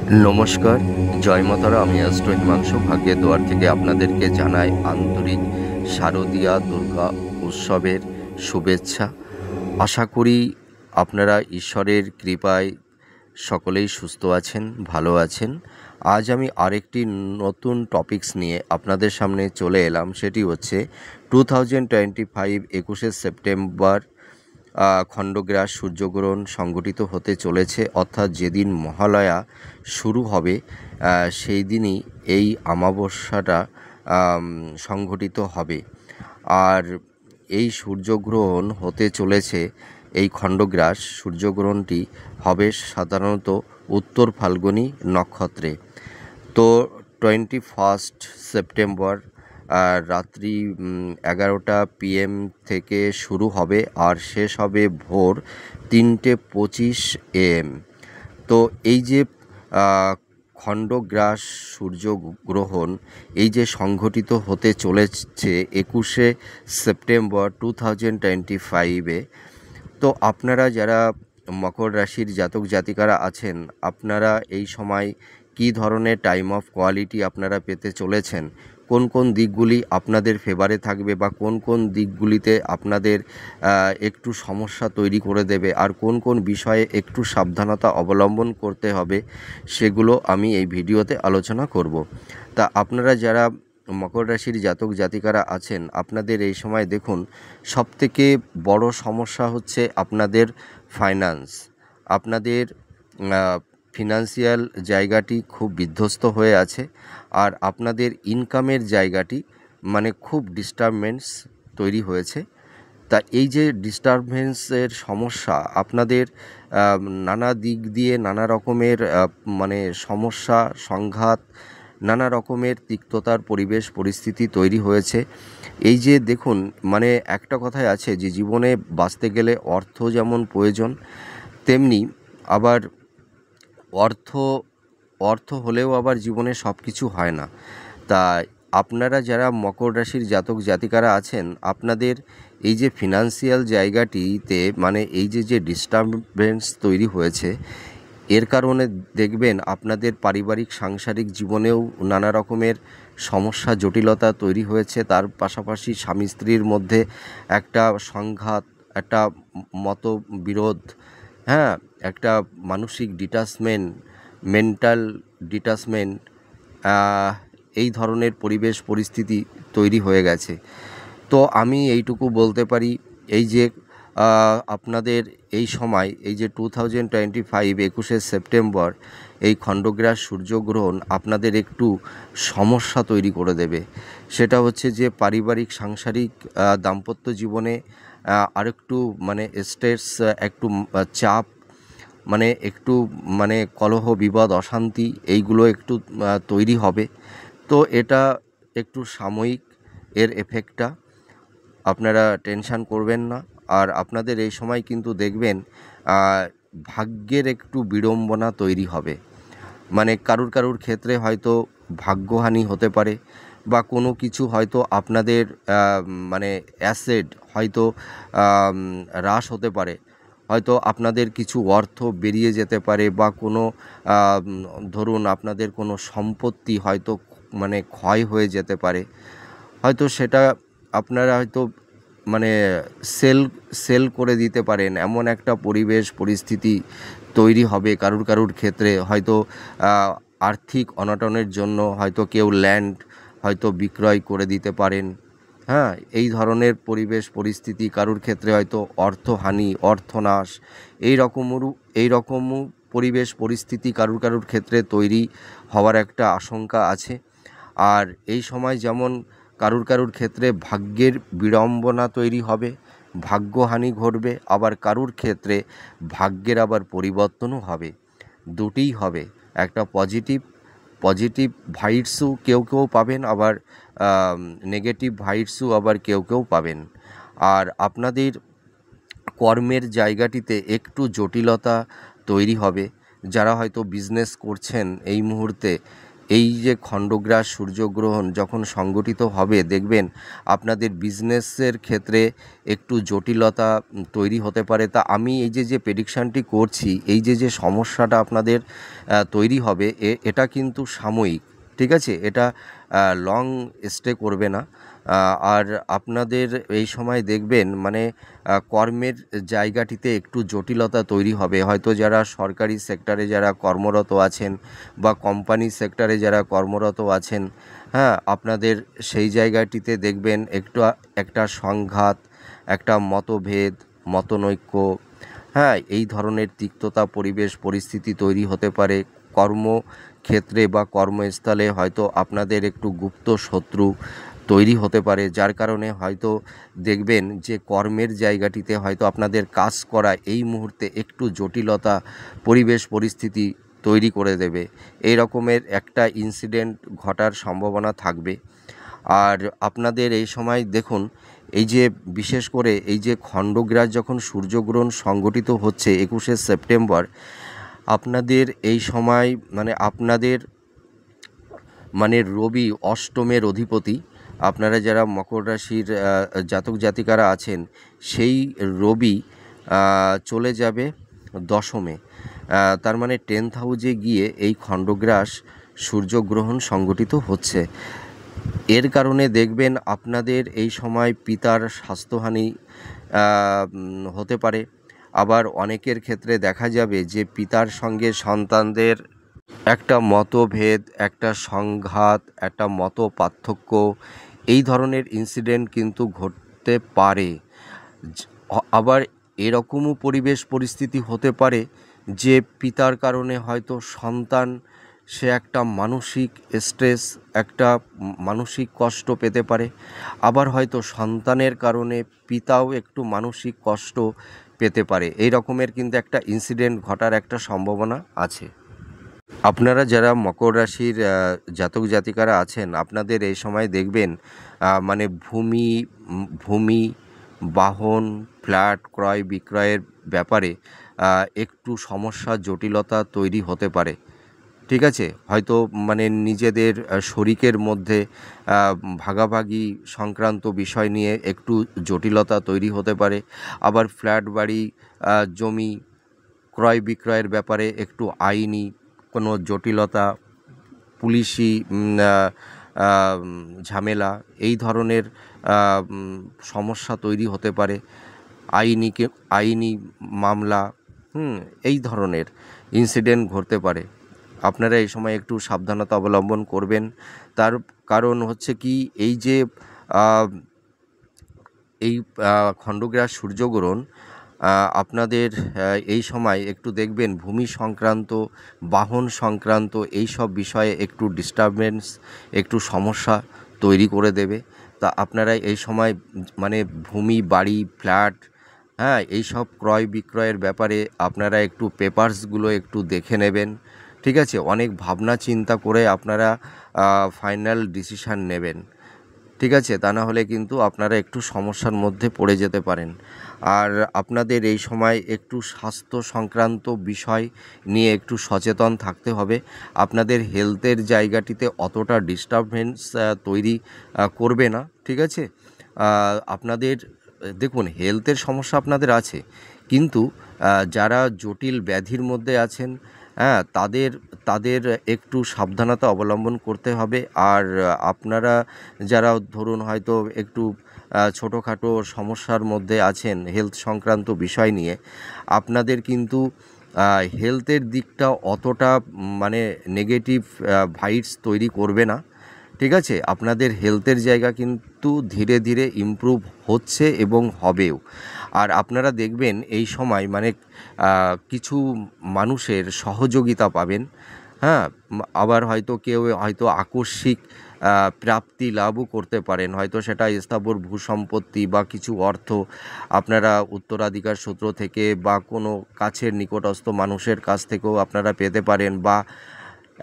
নমস্কার, জয় মাতারা। আমি অ্যাস্ট্রো হিমাংশু ভাগ্যের দুয়ার থেকে আপনাদেরকে জানাই আন্তরিক শারদীয়া দুর্গা উৎসবের শুভেচ্ছা। আশা করি আপনারা ঈশ্বরের কৃপায় সকলেই সুস্থ আছেন, ভালো আছেন। আজ আমি আরেকটি নতুন টপিকস নিয়ে আপনাদের সামনে চলে এলাম। সেটি হচ্ছে 2025 21শে সেপ্টেম্বর খণ্ডগ্রাস সূর্যগ্রহণ সংঘটিত হতে চলেছে, অর্থাৎ যেদিন মহালয়া শুরু হবে সেই দিনই এই অমাবস্যাটা সংঘটিত হবে। আর এই সূর্যগ্রহণ হতে চলেছে, এই খণ্ডগ্রাস সূর্যগ্রহণটি হবে সাধারণত উত্তর ফাল্গুনী নক্ষত্রে। তো 21 সেপ্টেম্বর রাত্রি 11টা PM থেকে শুরু হবে আর শেষ হবে ভোর 3:25 AM। তো এই যে খণ্ডগ্রাস সূর্যগ্রহণ এই যে সংঘটিত হতে চলেছে 21শে সেপ্টেম্বর 2025-এ, তো আপনারা যারা মকর রাশির জাতক জাতিকারা আছেন, আপনারা এই সময় কী ধরনের টাইম অফ কোয়ালিটি আপনারা পেতে চলেছেন, কোন কোন দিকগুলি আপনাদের ফেভারে থাকবে বা কোন কোন দিকগুলিতে আপনাদের একটু সমস্যা তৈরি করে দেবে, আর কোন কোন বিষয়ে একটু সাবধানতা অবলম্বন করতে হবে, সেগুলো আমি এই ভিডিওতে আলোচনা করব। তা আপনারা যারা মকর রাশির জাতক জাতিকারা আছেন, আপনাদের এই সময় দেখুন সবথেকে বড় সমস্যা হচ্ছে আপনাদের ফাইন্যান্স। আপনাদের ফিনান্সিয়াল জায়গাটি খুব বিধ্বস্ত হয়ে আছে, আর আপনাদের ইনকামের জায়গাটি মানে খুব ডিস্টারবেন্স তৈরি হয়েছে। তা এই যে ডিস্টারবেন্সের সমস্যা, আপনাদের নানা দিক দিয়ে নানা রকমের মানে সমস্যা, সংঘাত, নানা রকমের তিক্ততার পরিবেশ পরিস্থিতি তৈরি হয়েছে। এই যে দেখুন, মানে একটা কথাই আছে যে জীবনে বাঁচতে গেলে অর্থ যেমন প্রয়োজন, তেমনি আবার অর্থ অর্থ হলেও আবার জীবনে সব কিছু হয় না। তা আপনারা যারা মকর রাশির জাতক জাতিকারা আছেন, আপনাদের এই যে ফিনান্সিয়াল জায়গাটিতে মানে এই যে ডিস্টারবেন্স তৈরি হয়েছে, এর কারণে দেখবেন আপনাদের পারিবারিক সাংসারিক জীবনেও নানা রকমের সমস্যা জটিলতা তৈরি হয়েছে। তার পাশাপাশি স্বামী স্ত্রীর মধ্যে একটা সংঘাত, একটা মতবিরোধ, হ্যাঁ, একটা মানসিক ডিটাচমেন্ট, মেন্টাল ডিটাচমেন্ট, এই ধরনের পরিবেশ পরিস্থিতি তৈরি হয়ে গেছে। তো আমি এইটুকু বলতে পারি, এই যে আপনাদের এই সময় এই যে 2025 21শে সেপ্টেম্বর এই খণ্ডগ্রাস সূর্যগ্রহণ আপনাদের একটু সমস্যা তৈরি করে দেবে। সেটা হচ্ছে যে পারিবারিক সাংসারিক দাম্পত্য জীবনে আরেকটু মানে স্ট্রেস, একটু চাপ, মানে একটু মানে কলহ বিবাদ অশান্তি এইগুলো একটু তৈরি হবে। তো এটা একটু সাময়িক, এর এফেক্টটা, আপনারা টেনশান করবেন না। আর আপনাদের এই সময় কিন্তু দেখবেন ভাগ্যের একটু বিড়ম্বনা তৈরি হবে। মানে কারুর ক্ষেত্রে হয়তো ভাগ্যহানি হতে পারে, বা কোনো কিছু হয়তো আপনাদের মানে অ্যাসেট হয়তো হ্রাস হতে পারে, হয়তো আপনাদের কিছু অর্থ বেরিয়ে যেতে পারে, বা কোনো ধরুন আপনাদের কোনো সম্পত্তি হয়তো মানে ক্ষয় হয়ে যেতে পারে। হয়তো সেটা আপনারা হয়তো মানে সেল করে দিতে পারেন, এমন একটা পরিবেশ পরিস্থিতি তৈরি হবে। কারুর ক্ষেত্রে হয়তো আর্থিক অনটনের জন্য হয়তো কেউ ল্যান্ড হয়তো বিক্রয় করে দিতে পারেন। হ্যাঁ, এই ধরনের পরিবেশ পরিস্থিতি, কারুর ক্ষেত্রে হয়তো অর্থহানি, অর্থনাশ, এই রকমও পরিবেশ পরিস্থিতি কারুর ক্ষেত্রে তৈরি হওয়ার একটা আশঙ্কা আছে। আর এই সময় যেমন কারুর ক্ষেত্রে ভাগ্যের বিড়ম্বনা তৈরি হবে, ভাগ্যহানি ঘটবে, আবার কারুর ক্ষেত্রে ভাগ্যের আবার পরিবর্তনও হবে, দুটিই হবে। একটা পজিটিভ ভাইবসও কেউ পাবেন, আবার নেগেটিভ ভাইবসও আবার কেউ পাবেন। আর আপনাদের কর্মের জায়গাটিতে একটু জটিলতা তৈরি হবে। যারা হয়তো বিজনেস করছেন এই মুহূর্তে, এই যে খণ্ডগ্রাস সূর্যগ্রহণ যখন সংগঠিত হবে, দেখবেন আপনাদের বিজনেসের ক্ষেত্রে একটু জটিলতা তৈরি হতে পারে। তা আমি এই যে প্রেডিকশানটি করছি, এই যে সমস্যাটা আপনাদের তৈরি হবে, এটা কিন্তু সাময়িক, ঠিক আছে? এটা লং স্টে করবে না। আর আপনাদের এই সময় দেখবেন মানে কর্মের জায়গাটিতে একটু জটিলতা তৈরি হবে। হয়তো যারা সরকারি সেক্টরে যারা কর্মরত আছেন বা কোম্পানি সেক্টরে যারা কর্মরত আছেন, হ্যাঁ, আপনাদের সেই জায়গাটিতে দেখবেন একটু একটা সংঘাত, একটা মতভেদ, মতনৈক্য, হ্যাঁ, এই ধরনের তিক্ততা পরিবেশ পরিস্থিতি তৈরি হতে পারে। কর্মক্ষেত্রে বা কর্মস্থলে হয়তো আপনাদের একটু গুপ্ত শত্রু তৈরি হতে পারে, যার কারণে হয়তো দেখবেন যে কর্মের জায়গাটিতে হয়তো আপনাদের কাজ করা এই মুহূর্তে একটু জটিলতা পরিবেশ পরিস্থিতি তৈরি করে দেবে। এই রকমের একটা ইনসিডেন্ট ঘটার সম্ভাবনা থাকবে। আর আপনাদের এই সময় দেখুন, এই যে বিশেষ করে এই যে খণ্ডগ্রাস যখন সূর্যগ্রহণ সংগঠিত হচ্ছে 21শে সেপ্টেম্বর, আপনাদের এই সময় মানে আপনাদের মানে রবি অষ্টমের অধিপতি, আপনারা যারা মকর রাশির জাতক জাতিকারা আছেন, সেই রবি চলে যাবে দশমে। তার মানে 10th হাউসে গিয়ে এই খণ্ডগ্রাস সূর্যগ্রহণ সংগঠিত হচ্ছে। এর কারণে দেখবেন আপনাদের এই সময় পিতার স্বাস্থ্যহানি হতে পারে। আবার অনেকের ক্ষেত্রে দেখা যাবে যে পিতার সঙ্গে সন্তানদের একটা মতভেদ, একটা সংঘাত, একটা মত পার্থক্য, এই ধরনের ইনসিডেন্ট কিন্তু ঘটতে পারে। আবার এরকমও পরিবেশ পরিস্থিতি হতে পারে যে পিতার কারণে হয়তো সন্তান সে একটা মানসিক স্ট্রেস, একটা মানসিক কষ্ট পেতে পারে। আবার হয়তো সন্তানের কারণে পিতাও একটু মানসিক কষ্ট পেতে পারে। এই রকমের কিন্তু একটা ইনসিডেন্ট ঘটার একটা সম্ভাবনা আছে। আপনারা যারা মকর রাশির জাতক জাতিকারা আছেন, আপনাদের এই সময় দেখবেন মানে ভূমি, বাহন, ফ্ল্যাট ক্রয় বিক্রয়ের ব্যাপারে একটু সমস্যা জটিলতা তৈরি হতে পারে, ঠিক আছে? হয়তো মানে নিজেদের শরিকের মধ্যে ভাগাভাগি সংক্রান্ত বিষয় নিয়ে একটু জটিলতা তৈরি হতে পারে। আবার ফ্ল্যাট বাড়ি জমি ক্রয় বিক্রয়ের ব্যাপারে একটু আইনি কোনো জটিলতা, পুলিশি ঝামেলা, এই ধরনের সমস্যা তৈরি হতে পারে। আইনি মামলা, এই ধরনের ইনসিডেন্ট ঘটতে পারে। আপনারা এই সময় একটু সাবধানতা অবলম্বন করবেন। তার কারণ হচ্ছে কি, এই যে এই খণ্ডগ্রাস সূর্যগ্রহণ আপনাদের এই সময় একটু দেখবেন ভূমি সংক্রান্ত, বাহন সংক্রান্ত এই সব বিষয়ে একটু ডিস্টারবেন্স, একটু সমস্যা তৈরি করে দেবে। তা আপনারা এই সময় মানে ভূমি, বাড়ি, ফ্ল্যাট, হ্যাঁ, এই সব ক্রয় বিক্রয়ের ব্যাপারে আপনারা একটু পেপারসগুলো একটু দেখে নেবেন, ঠিক আছে? অনেক ভাবনা চিন্তা করে আপনারা ফাইনাল ডিসিশান নেবেন, ঠিক আছে? তা না হলে কিন্তু আপনারা একটু সমস্যার মধ্যে পড়ে যেতে পারেন। আর আপনাদের এই সময় একটু স্বাস্থ্য সংক্রান্ত বিষয় নিয়ে একটু সচেতন থাকতে হবে। আপনাদের হেলথের জায়গাটিতে অতটা ডিস্টারবেন্স তৈরি করবে না, ঠিক আছে? আপনাদের দেখুন, হেলথের সমস্যা আপনাদের আছে, কিন্তু যারা জটিল ব্যাধির মধ্যে আছেন, হ্যাঁ, তাদের একটু সাবধানতা অবলম্বন করতে হবে। আর আপনারা যারা ধরুন হয়তো একটু ছোটোখাটো সমস্যার মধ্যে আছেন হেলথ সংক্রান্ত বিষয় নিয়ে, আপনাদের কিন্তু হেলথের দিকটা অতটা মানে নেগেটিভ ভাইবস তৈরি করবে না, ঠিক আছে? আপনাদের হেলথের জায়গা কিন্তু ধীরে ধীরে ইমপ্রুভ হচ্ছে এবং হবেও। আর আপনারা দেখবেন এই সময় মানে কিছু মানুষের সহযোগিতা পাবেন, হ্যাঁ। আবার হয়তো কেউ হয়তো আকস্মিক প্রাপ্তি লাভও করতে পারেন। হয়তো সেটা স্থাবর ভূসম্পত্তি বা কিছু অর্থ আপনারা উত্তরাধিকার সূত্র থেকে বা কোনো কাছের নিকটস্থ মানুষের কাছ থেকেও আপনারা পেতে পারেন। বা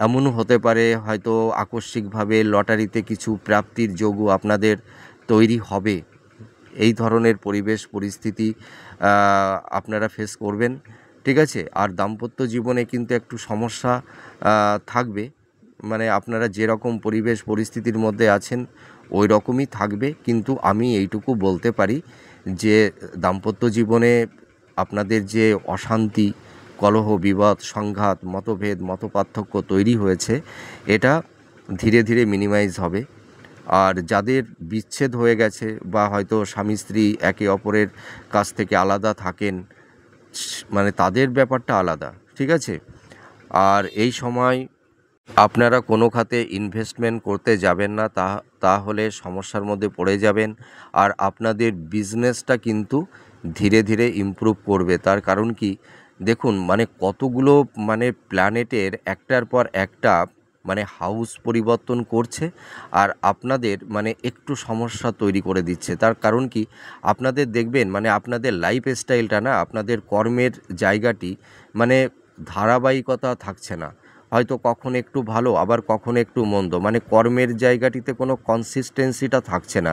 এমনও হতে পারে হয়তো আকস্মিকভাবে লটারিতে কিছু প্রাপ্তির যোগও আপনাদের তৈরি হবে। এই ধরনের পরিবেশ পরিস্থিতি আপনারা ফেস করবেন, ঠিক আছে? আর দাম্পত্য জীবনে কিন্তু একটু সমস্যা থাকবে, মানে আপনারা যেরকম পরিবেশ পরিস্থিতির মধ্যে আছেন ওই রকমই থাকবে, কিন্তু আমি এইটুকু বলতে পারি যে দাম্পত্য জীবনে আপনাদের যে অশান্তি, কলহ, বিবাদ, সংঘাত, মতভেদ, মতপার্থক্য তৈরি হয়েছে, এটা ধীরে ধীরে মিনিমাইজ হবে। আর যাদের বিচ্ছেদ হয়ে গেছে বা হয়তো স্বামী স্ত্রী একে অপরের কাছ থেকে আলাদা থাকেন, মানে তাদের ব্যাপারটা আলাদা, ঠিক আছে। আর এই সময় আপনারা কোনো খাতে ইনভেস্টমেন্ট করতে যাবেন না, তাহলে সমস্যার মধ্যে পড়ে যাবেন। আর আপনাদের বিজনেসটা কিন্তু ধীরে ধীরে ইমপ্রুভ করবে। তার কারণ কি, দেখুন মানে কতগুলো মানে প্ল্যানেটের একটার পর একটা মানে হাউস পরিবর্তন করছে, আর আপনাদের মানে একটু সমস্যা তৈরি করে দিচ্ছে। তার কারণ কি, আপনাদের দেখবেন মানে আপনাদের লাইফ স্টাইলটা না, আপনাদের কর্মের জায়গাটি মানে ধারাবাহিকতা থাকছে না। হয়তো কখন একটু ভালো, আবার কখন একটু মন্দ, মানে কর্মের জায়গাটিতে কোনো কনসিস্টেন্সিটা থাকছে না।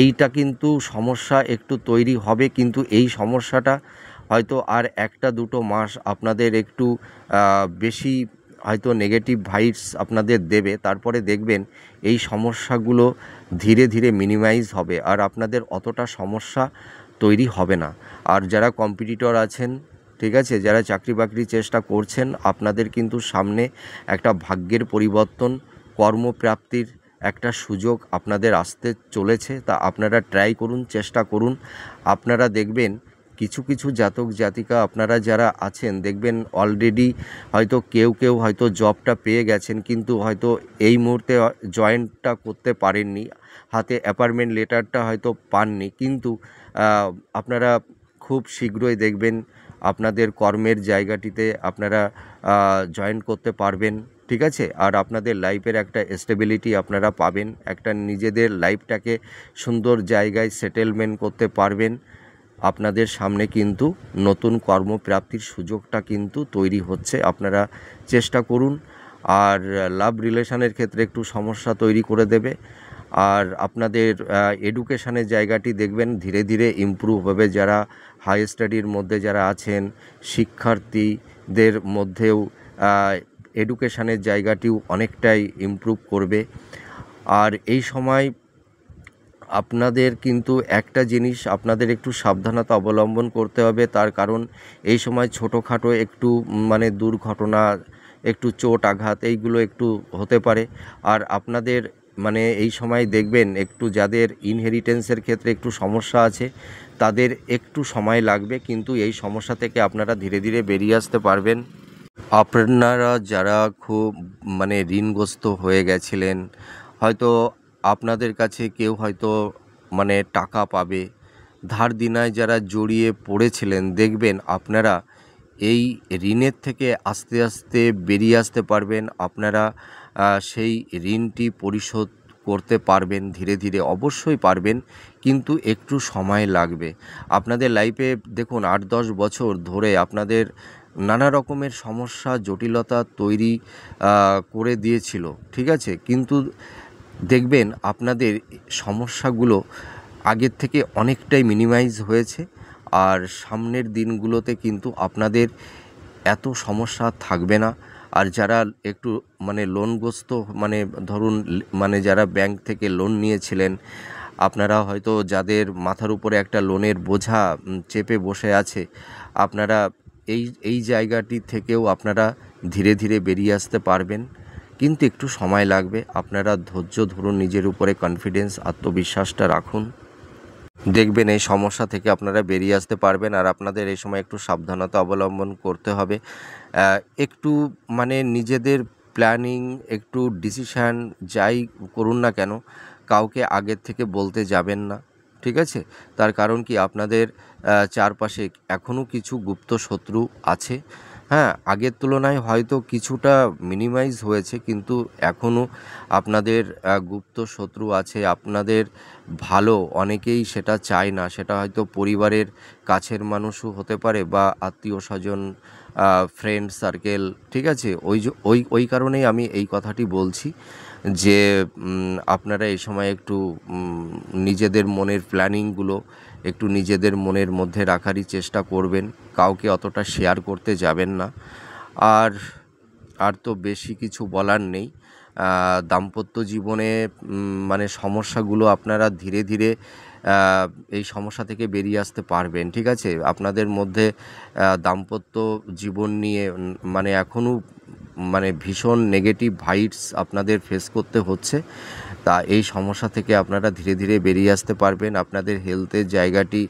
এইটা কিন্তু সমস্যা একটু তৈরি হবে, কিন্তু এই সমস্যাটা হয়তো আর 1-2 মাস আপনাদের একটু বেশি হয়তো নেগেটিভ ভাইবস আপনাদের দেবে। তারপরে দেখবেন এই সমস্যাগুলো ধীরে ধীরে মিনিমাইজ হবে, আর আপনাদের অতটা সমস্যা তৈরি হবে না। আর যারা কম্পিটিটর আছেন, ঠিক আছে, যারা চাকরি বাকরির চেষ্টা করছেন, আপনাদের কিন্তু সামনে একটা ভাগ্যের পরিবর্তন, কর্মপ্রাপ্তির একটা সুযোগ আপনাদের আসতে চলেছে। তা আপনারা ট্রাই করুন, চেষ্টা করুন। আপনারা দেখবেন কিছু কিছু জাতক জাতিকা আপনারা যারা আছেন, দেখবেন অলরেডি হয়তো কেউ কেউ হয়তো জবটা পেয়ে গেছেন, কিন্তু হয়তো এই মুহূর্তে জয়েনটা করতে পারেননি, হাতে অ্যাপয়েন্টমেন্ট লেটারটা হয়তো পাননি, কিন্তু আপনারা খুব শীঘ্রই দেখবেন আপনাদের কর্মের জায়গাটিতে আপনারা জয়েন করতে পারবেন, ঠিক আছে। আর আপনাদের লাইফের একটা স্টেবিলিটি আপনারা পাবেন, একটা নিজেদের লাইফটাকে সুন্দর জায়গায় সেটেলমেন্ট করতে পারবেন। আপনাদের সামনে কিন্তু নতুন কর্মপ্রাপ্তির সুযোগটা কিন্তু তৈরি হচ্ছে, আপনারা চেষ্টা করুন। আর লাভ রিলেশনের ক্ষেত্রে একটু সমস্যা তৈরি করে দেবে। আর আপনাদের এডুকেশনের জায়গাটি দেখবেন ধীরে ধীরে ইমপ্রুভ হবে। যারা হাই স্টাডির মধ্যে যারা আছেন, শিক্ষার্থীদের মধ্যেও এডুকেশনের জায়গাটিও অনেকটাই ইমপ্রুভ করবে। আর এই সময় আপনাদের কিন্তু একটা জিনিস আপনাদের একটু সাবধানতা অবলম্বন করতে হবে। তার কারণ এই সময় ছোটোখাটো একটু মানে দুর্ঘটনা, একটু চোট আঘাত এইগুলো একটু হতে পারে। আর আপনাদের মানে এই সময় দেখবেন একটু যাদের ইনহেরিটেন্সের ক্ষেত্রে একটু সমস্যা আছে, তাদের একটু সময় লাগবে, কিন্তু এই সমস্যা থেকে আপনারা ধীরে ধীরে বেরিয়ে আসতে পারবেন। আপনারা যারা খুব মানে ঋণগ্রস্ত হয়ে গেছিলেন, হয়তো আপনাদের কাছে কেউ হয়তো মানে টাকা পাবে, ধার দেনায় যারা জড়িয়ে পড়েছিলেন, দেখবেন আপনারা এই ঋণের থেকে আস্তে আস্তে বেরিয়ে আসতে পারবেন। আপনারা সেই ঋণটি পরিশোধ করতে পারবেন ধীরে ধীরে, অবশ্যই পারবেন, কিন্তু একটু সময় লাগবে। আপনাদের লাইফে দেখুন 8-10 বছর ধরে আপনাদের নানা রকমের সমস্যা জটিলতা তৈরি করে দিয়েছিল, ঠিক আছে, কিন্তু দেখবেন আপনাদের সমস্যাগুলো আগের থেকে অনেকটাই মিনিমাইজ হয়েছে। আর সামনের দিনগুলোতে কিন্তু আপনাদের এত সমস্যা থাকবে না। আর যারা একটু মানে লোনগ্রস্ত, মানে ধরুন মানে যারা ব্যাংক থেকে লোন নিয়েছিলেন, আপনারা হয়তো যাদের মাথার উপরে একটা লোনের বোঝা চেপে বসে আছে, আপনারা এই জায়গাটি থেকেও আপনারা ধীরে ধীরে বেরিয়ে আসতে পারবেন, কিন্তু একটু সময় লাগবে। আপনারা ধৈর্য ধরুন, নিজের উপরে কনফিডেন্স, আত্মবিশ্বাসটা রাখুন, দেখবেন এই সমস্যা থেকে আপনারা বেরিয়ে আসতে পারবেন। আর আপনাদের এই সময় একটু সাবধানতা অবলম্বন করতে হবে। একটু মানে নিজেদের প্ল্যানিং, একটু ডিসিশান যাই করুন না কেন, কাউকে আগের থেকে বলতে যাবেন না, ঠিক আছে। তার কারণ কি, আপনাদের চারপাশে এখনও কিছু গুপ্ত শত্রু আছে। হ্যাঁ, আগের তুলনায় হয়তো কিছুটা মিনিমাইজ হয়েছে, কিন্তু এখনও আপনাদের গুপ্ত শত্রু আছে। আপনাদের ভালো অনেকেই সেটা চায় না, সেটা হয়তো পরিবারের কাছের মানুষও হতে পারে বা আত্মীয় স্বজন, ফ্রেন্ড সার্কেল, ঠিক আছে। ওই কারণেই আমি এই কথাটি বলছি যে আপনারা এই সময় একটু নিজেদের মনের প্ল্যানিংগুলো একটু নিজেদের মনের মধ্যে রাখারই চেষ্টা করবেন, কাউকে অতটা শেয়ার করতে যাবেন না। আর আর তো বেশি কিছু বলার নেই। দাম্পত্য জীবনে মানে সমস্যাগুলো আপনারা ধীরে ধীরে এই সমস্যা থেকে বেরিয়ে আসতে পারবেন, ঠিক আছে? আপনাদের মধ্যে দাম্পত্য জীবন নিয়ে মানে এখনও মানে ভীষণ নেগেটিভ ভাইবস আপনাদের ফেস করতে হচ্ছে। তা এই সমস্যা থেকে আপনারা ধীরে ধীরে বেরিয়ে আসতে পারবেন, আপনাদের হেলথের জায়গাটি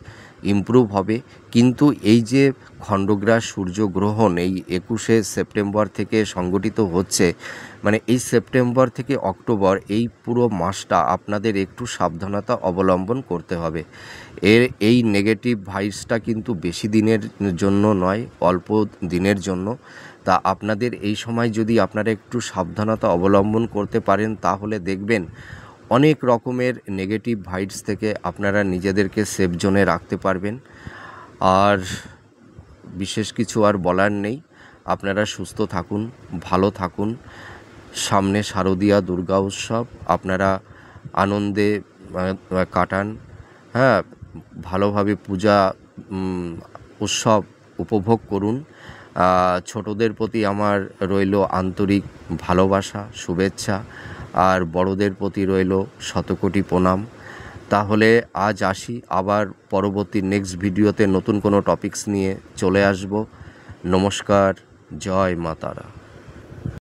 ইমপ্রুভ হবে। কিন্তু এই যে খণ্ডগ্রাস সূর্যগ্রহণ এই 21শে সেপ্টেম্বর থেকে সংগঠিত হচ্ছে, মানে এই সেপ্টেম্বর থেকে অক্টোবর এই পুরো মাসটা আপনাদের একটু সাবধানতা অবলম্বন করতে হবে। এই নেগেটিভ ভাইবসটা কিন্তু বেশি দিনের জন্য নয়, অল্প দিনের জন্য। তা আপনাদের এই সময় যদি আপনারা একটু সাবধানতা অবলম্বন করতে পারেন, তাহলে দেখবেন অনেক রকমের নেগেটিভ ভাইবস থেকে আপনারা নিজেদেরকে সেফ জোনে রাখতে পারবেন। আর বিশেষ কিছু আর বলার নেই। আপনারা সুস্থ থাকুন, ভালো থাকুন। সামনে শারদীয়া দুর্গা উৎসব, আপনারা আনন্দে কাটান, হ্যাঁ, ভালোভাবে পূজা উৎসব উপভোগ করুন। ছোটদের প্রতি আমার রইল আন্তরিক ভালোবাসা, শুভেচ্ছা, আর বড়দের প্রতি রইল শতকোটি প্রণাম। তাহলে আজ আসি, আবার পরবর্তী নেক্সট ভিডিওতে নতুন কোনো টপিকস নিয়ে চলে আসব। নমস্কার, জয় মা তারা।